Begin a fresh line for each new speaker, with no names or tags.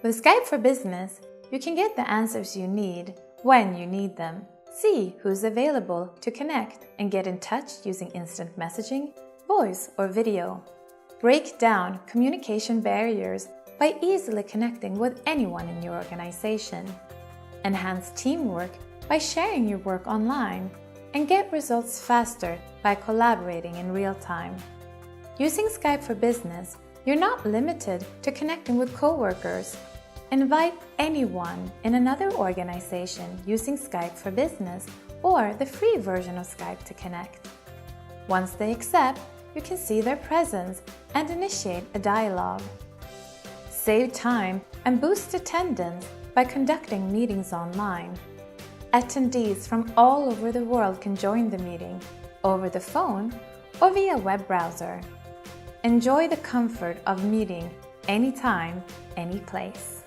With Skype for Business, you can get the answers you need when you need them. See who's available to connect and get in touch using instant messaging, voice, or video. Break down communication barriers by easily connecting with anyone in your organization. Enhance teamwork by sharing your work online, and get results faster by collaborating in real time. Using Skype for Business, you're not limited to connecting with coworkers. Invite anyone in another organization using Skype for Business or the free version of Skype to connect. Once they accept, you can see their presence and initiate a dialogue. Save time and boost attendance by conducting meetings online. Attendees from all over the world can join the meeting over the phone or via web browser. Enjoy the comfort of meeting anytime, any place.